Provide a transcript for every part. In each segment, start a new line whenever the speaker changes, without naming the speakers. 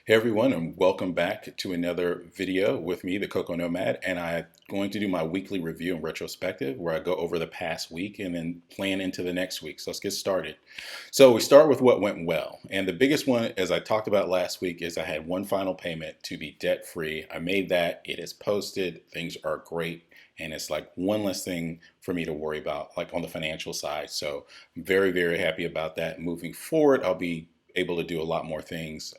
Hey everyone, and welcome back to another video with me, the Cocoa Nomad, and I'm going to do my weekly review and retrospective where I go over the past week and then plan into the next week. So let's get started. So we start with what went well, and the biggest one, as I talked about last week, is I had one final payment to be debt-free. I made that, it is posted, things are great, and it's like one less thing for me to worry about, like on the financial side. So I'm very, very happy about that. Moving forward, I'll be able to do a lot more things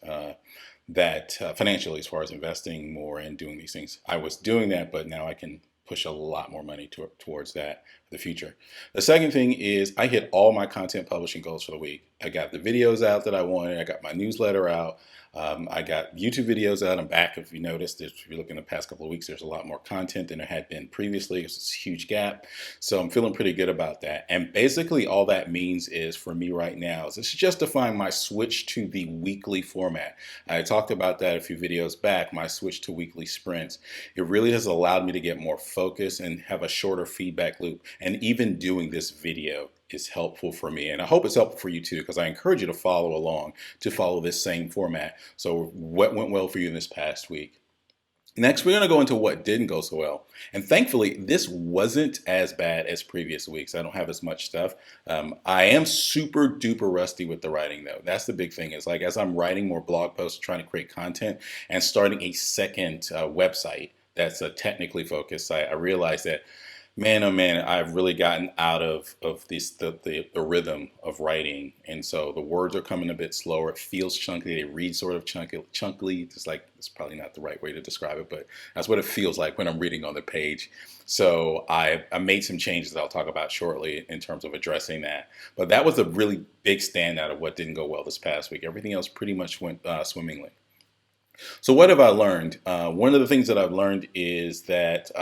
that financially, as far as investing more and doing these things. I was doing that, but now I can push a lot more money towards that for the future. The second thing is I hit all my content publishing goals for the week. I got the videos out that I wanted. I got my newsletter out. I got YouTube videos out. I'm back. If you noticed, if you look in the past couple of weeks, there's a lot more content than there had been previously. It's a huge gap. So I'm feeling pretty good about that. And basically all that means is for me right now is it's justifying my switch to the weekly format. I talked about that a few videos back, my switch to weekly sprints. It really has allowed me to get more focus and have a shorter feedback loop. And even doing this video is helpful for me, and I hope it's helpful for you too, because I encourage you to follow along, to follow this same format. So what went well for you in this past week? Next, we're going to go into what didn't go so well. And thankfully, this wasn't as bad as previous weeks. I don't have as much stuff. I am super duper rusty with the writing, though. That's the big thing. Is like as I'm writing more blog posts, trying to create content, and starting a second website that's technically focused, I realized that man, oh man, I've really gotten out of the rhythm of writing, and so the words are coming a bit slower. It feels chunky. They read sort of chunkily. It's like it's probably not the right way to describe it, but that's what it feels like when I'm reading on the page. So I made some changes that I'll talk about shortly in terms of addressing that. But that was a really big standout of what didn't go well this past week. Everything else pretty much went swimmingly. So what have I learned? One of the things that I've learned is that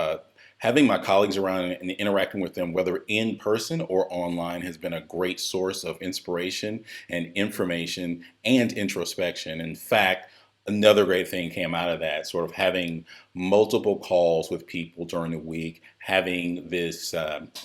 having my colleagues around and interacting with them, whether in person or online, has been a great source of inspiration and information and introspection. In fact, another great thing came out of that, sort of having multiple calls with people during the week, having this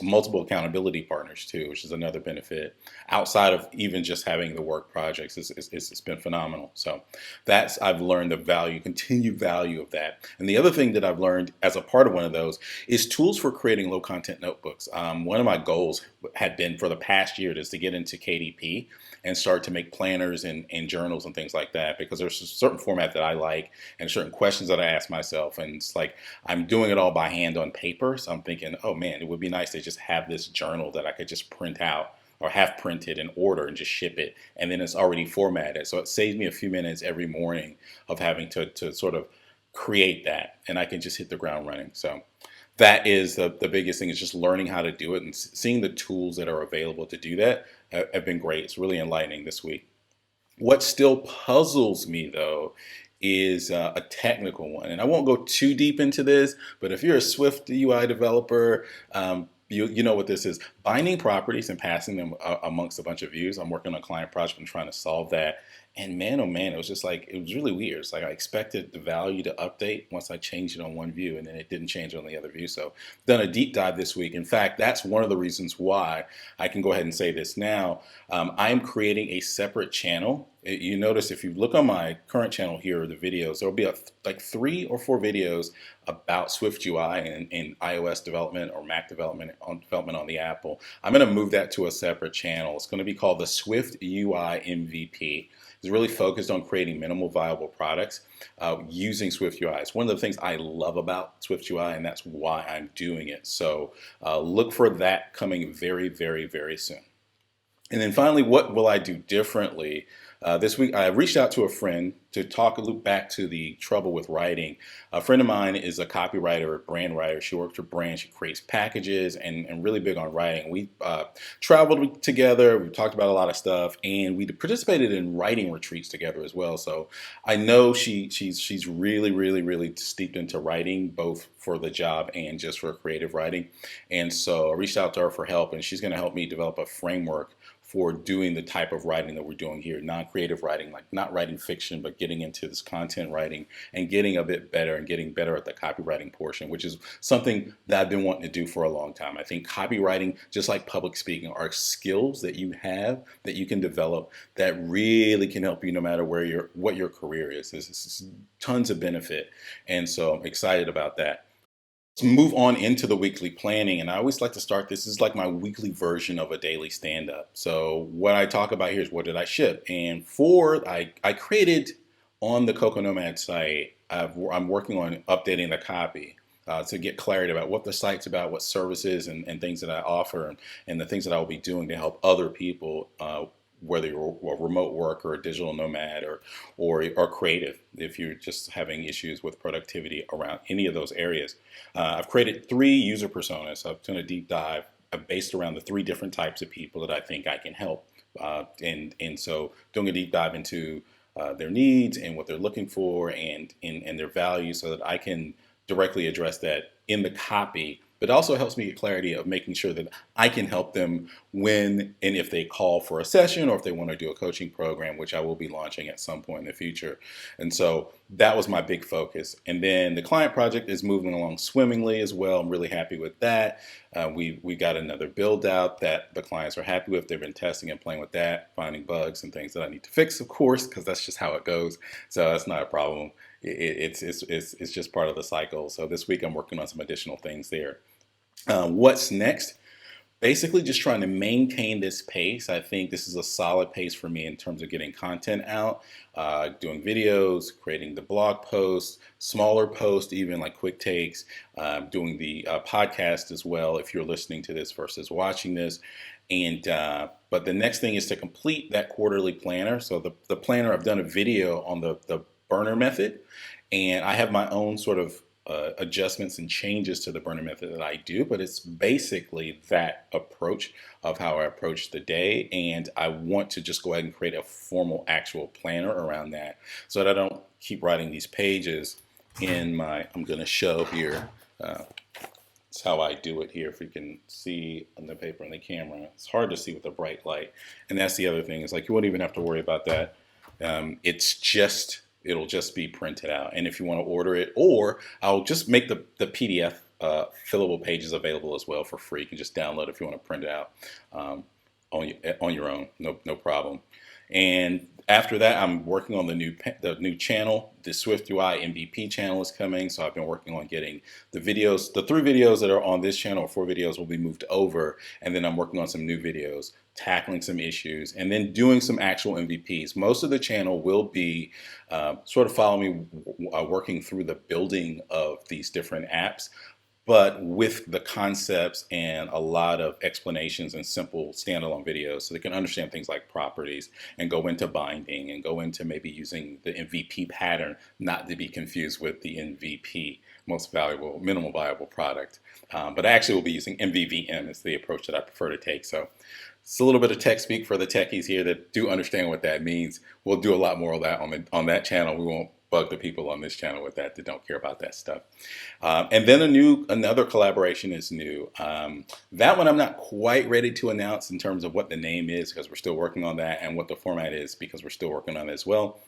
multiple accountability partners too, which is another benefit outside of even just having the work projects. It's been phenomenal. So that's, I've learned the value, continued value of that. And the other thing that I've learned as a part of one of those is tools for creating low content notebooks. One of my goals had been for the past year is to get into KDP and start to make planners and journals and things like that, because there's a certain format that I like and certain questions that I ask myself. And it's like I'm doing it all by hand on paper. So I'm thinking, oh man, it would be nice to just have this journal that I could just print out or have printed and order and just ship it. And then it's already formatted. So it saves me a few minutes every morning of having to sort of create that. And I can just hit the ground running. So that is the biggest thing, is just learning how to do it and seeing the tools that are available to do that have been great. It's really enlightening this week. What still puzzles me though is a technical one, and I won't go too deep into this, but if you're a Swift UI developer, you know what this is. Binding properties and passing them amongst a bunch of views. I'm working on a client project and trying to solve that. And man, oh man, it was just like, it was really weird. It's like I expected the value to update once I changed it on one view, and then it didn't change on the other view. So done a deep dive this week. In fact, that's one of the reasons why I can go ahead and say this now. I am creating a separate channel. You notice if you look on my current channel here, the videos, there'll be like 3 or 4 videos about Swift UI and iOS development or Mac development on the Apple. I'm going to move that to a separate channel. It's going to be called the Swift UI MVP. It's really focused on creating minimal viable products using Swift UI. It's one of the things I love about Swift UI, and that's why I'm doing it. So look for that coming very, very, very soon. And then finally, what will I do differently? This week, I reached out to a friend to loop back to the trouble with writing. A friend of mine is a copywriter, a brand writer. She works for brands. She creates packages and really big on writing. We traveled together. We talked about a lot of stuff, and we participated in writing retreats together as well. So I know she's really, really, really steeped into writing, both for the job and just for creative writing. And so I reached out to her for help, and she's going to help me develop a framework for doing the type of writing that we're doing here, non-creative writing, like not writing fiction, but getting into this content writing and getting a bit better and getting better at the copywriting portion, which is something that I've been wanting to do for a long time. I think copywriting, just like public speaking, are skills that you have that you can develop that really can help you no matter what your career is. There's tons of benefit. And so I'm excited about that. To move on into the weekly planning, and I always like to start this is like my weekly version of a daily stand-up. So what I talk about here is what did I ship, and I created on the Cocoa Nomad site. I'm working on updating the copy to get clarity about what the site's about, what services and things that I offer, and the things that I will be doing to help other people. Whether you're a remote worker, a digital nomad, or creative, if you're just having issues with productivity around any of those areas. I've created 3 user personas. I've done a deep dive based around the 3 different types of people that I think I can help. And so doing a deep dive into their needs and what they're looking for and their values so that I can directly address that in the copy, but it also helps me get clarity of making sure that I can help them when and if they call for a session or if they want to do a coaching program, which I will be launching at some point in the future. And so that was my big focus. And then the client project is moving along swimmingly as well. I'm really happy with that. We got another build out that the clients are happy with. They've been testing and playing with that, finding bugs and things that I need to fix, of course, because that's just how it goes. So that's not a problem. It's just part of the cycle. So this week I'm working on some additional things there. What's next? Basically just trying to maintain this pace. I think this is a solid pace for me in terms of getting content out, doing videos, creating the blog posts, smaller posts, even like quick takes, doing the podcast as well if you're listening to this versus watching this. And but the next thing is to complete that quarterly planner. So the planner, I've done a video on the burner method, and I have my own sort of adjustments and changes to the burner method that I do, but it's basically that approach of how I approach the day. And I want to just go ahead and create a formal actual planner around that so that I don't keep writing these pages in I'm going to show here. It's how I do it here. If you can see on the paper and the camera, it's hard to see with a bright light. And that's the other thing. It's like you won't even have to worry about that. It'll just be printed out. And if you want to order it, or I'll just make the PDF fillable pages available as well for free. You can just download it if you want to print it out on your own. No problem. And after that, I'm working on the new channel. The SwiftUI MVP channel is coming, so I've been working on getting the videos. The 3 videos that are on this channel, or 4 videos, will be moved over, and then I'm working on some new videos, tackling some issues, and then doing some actual MVPs. Most of the channel will be sort of follow me working through the building of these different apps, but with the concepts and a lot of explanations and simple standalone videos so they can understand things like properties and go into binding and go into maybe using the MVP pattern, not to be confused with the MVP, most valuable, minimal viable product. But I actually will be using MVVM as the approach that I prefer to take. So it's a little bit of tech speak for the techies here that do understand what that means. We'll do a lot more of that on that channel. We won't bug the people on this channel with that don't care about that stuff. And then another collaboration is new. That one I'm not quite ready to announce in terms of what the name is because we're still working on that, and what the format is because we're still working on it as well.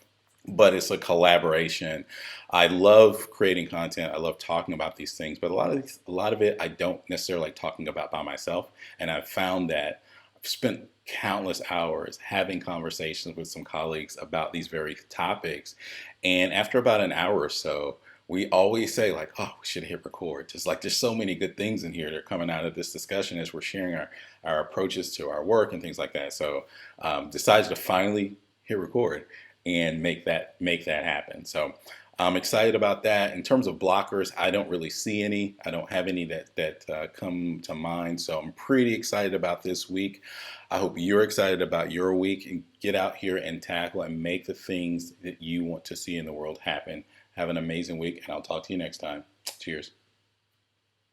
But it's a collaboration. I love creating content. I love talking about these things, but a lot of it I don't necessarily like talking about by myself. And I've found that I've spent countless hours having conversations with some colleagues about these very topics. And after about an hour or so, we always say like, oh, we should hit record. Just like there's so many good things in here that are coming out of this discussion as we're sharing our approaches to our work and things like that. So decided to finally hit record and make that happen. So I'm excited about that. In terms of blockers, I don't really see any. I don't have any that come to mind. So I'm pretty excited about this week. I hope you're excited about your week, and get out here and tackle and make the things that you want to see in the world happen. Have an amazing week, and I'll talk to you next time. Cheers.